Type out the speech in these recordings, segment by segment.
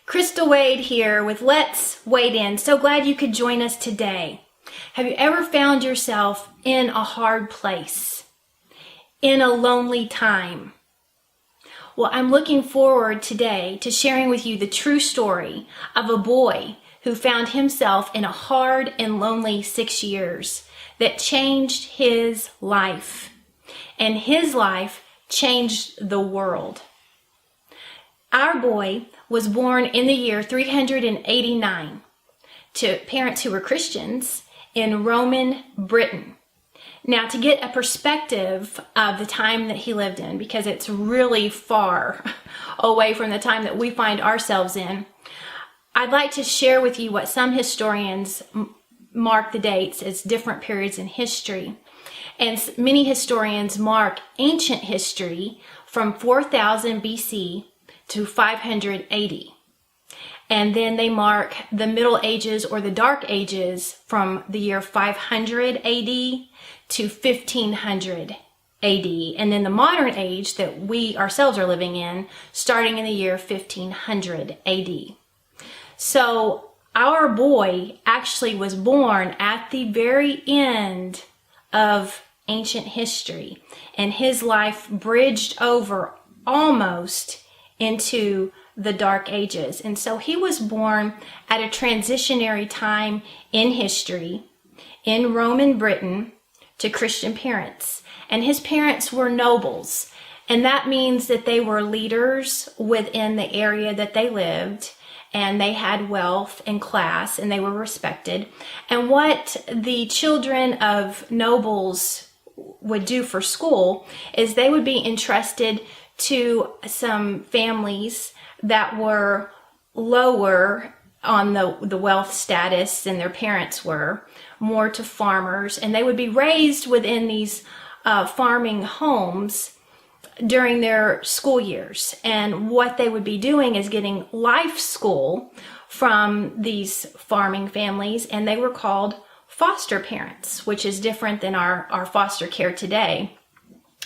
Crystal Wade here with Let's Wade In. So glad you could join us today. Have you ever found yourself in a hard place, in a lonely time? Well, I'm looking forward today to sharing with you the true story of a boy who found himself in a hard and lonely 6 years that changed his life. And his life changed the world. Our boy was born in the year 389 to parents who were Christians in Roman Britain. Now, to get a perspective of the time that he lived in, because it's really far away from the time that we find ourselves in, I'd like to share with you what some historians mark the dates as different periods in history. And many historians mark ancient history from 4000 BC to 500 AD. And then they mark the Middle Ages or the Dark Ages from the year 500 AD to 1500 AD. And then the modern age that we ourselves are living in, starting in the year 1500 AD. So our boy actually was born at the very end of ancient history, and his life bridged over almost into the Dark Ages. And so he was born at a transitionary time in history in Roman Britain to Christian parents. And his parents were nobles. And that means that they were leaders within the area that they lived, and they had wealth and class, and they were respected. And what the children of nobles would do for school is they would be entrusted to some families that were lower on the wealth status than their parents were, more to farmers, and they would be raised within these farming homes during their school years. And what they would be doing is getting life school from these farming families, and they were called foster parents, which is different than our foster care today.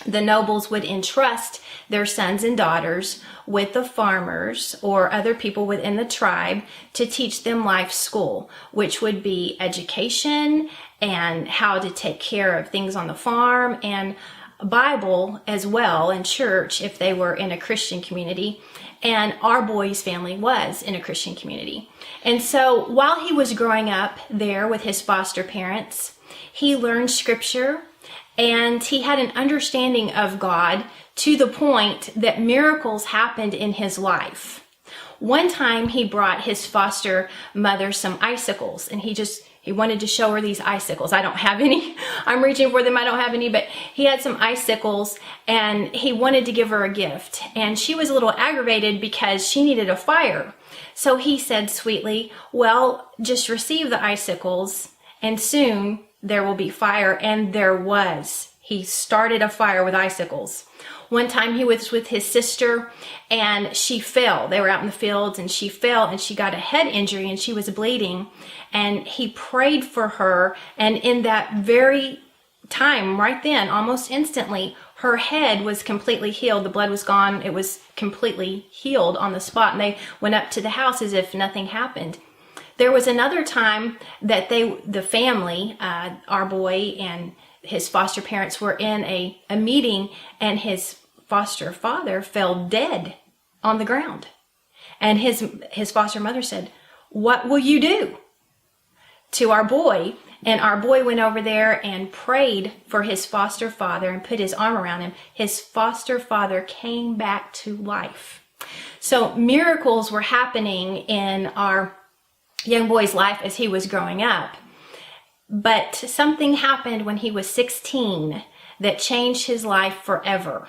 The nobles would entrust their sons and daughters with the farmers or other people within the tribe to teach them life school, which would be education and how to take care of things on the farm, and Bible as well, and church if they were in a Christian community. And our boy's family was in a Christian community. And so while he was growing up there with his foster parents, he learned scripture, and he had an understanding of God to the point that miracles happened in his life. One time he brought his foster mother some icicles, and he wanted to show her these icicles. I don't have any. I'm reaching for them. I don't have any, but he had some icicles, and he wanted to give her a gift. And she was a little aggravated because she needed a fire. So he said sweetly, well, just receive the icicles, and soon there will be fire. And there was. He started a fire with icicles. One time he was with his sister, and she fell. They were out in the fields, and she fell, and she got a head injury, and she was bleeding. And he prayed for her, and in that very time, right then, almost instantly, her head was completely healed. The blood was gone. It was completely healed on the spot, and they went up to the house as if nothing happened. There was another time that the family, our boy and his foster parents, were in a meeting, and his foster father fell dead on the ground. And his foster mother said, "What will you do?" to our boy. And our boy went over there and prayed for his foster father and put his arm around him. His foster father came back to life. So miracles were happening in our young boy's life as he was growing up. But something happened when he was 16 that changed his life forever.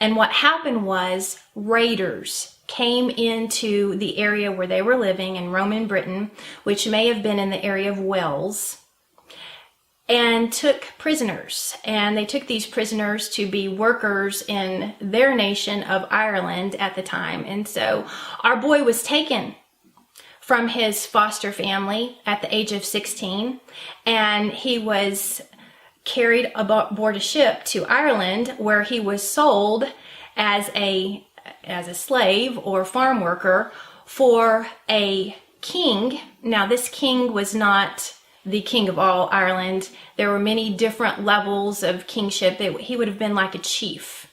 And what happened was raiders came into the area where they were living in Roman Britain, which may have been in the area of Wales, and took prisoners. And they took these prisoners to be workers in their nation of Ireland at the time. And so our boy was taken from his foster family at the age of 16, and he was carried aboard a ship to Ireland, where he was sold as a slave or farm worker for a king. Now, this king was not the king of all Ireland. There were many different levels of kingship. He would have been like a chief.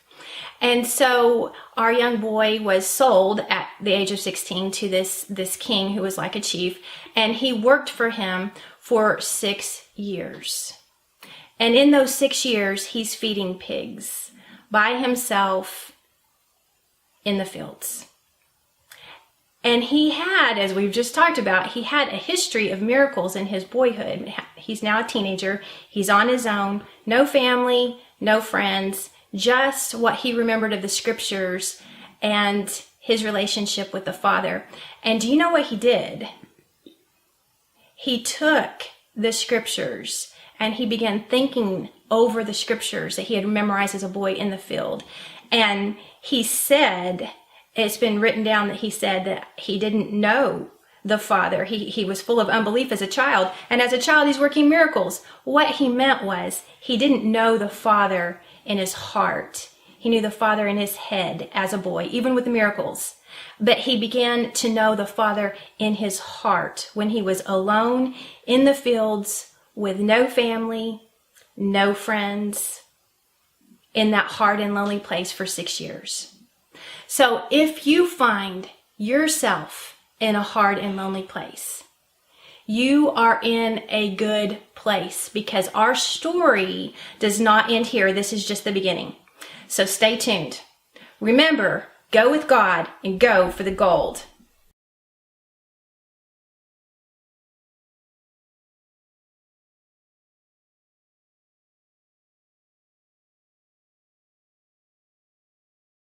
And so our young boy was sold at the age of 16 to this king who was like a chief, and he worked for him for 6 years. And in those 6 years, he's feeding pigs by himself in the fields. And he had, as we've just talked about, he had a history of miracles in his boyhood. He's now a teenager. He's on his own, no family, no friends, just what he remembered of the scriptures and his relationship with the Father. And do you know what he did? He took the scriptures and he began thinking over the scriptures that he had memorized as a boy in the field. And he said, it's been written down that he said that he didn't know the Father. He was full of unbelief as a child. And as a child, he's working miracles. What he meant was he didn't know the Father in his heart. He knew the Father in his head as a boy, even with the miracles. But he began to know the Father in his heart when he was alone in the fields with no family, no friends, in that hard and lonely place for 6 years. So if you find yourself in a hard and lonely place, you are in a good place, because our story does not end here. This is just the beginning. So stay tuned. Remember, go with God and go for the gold.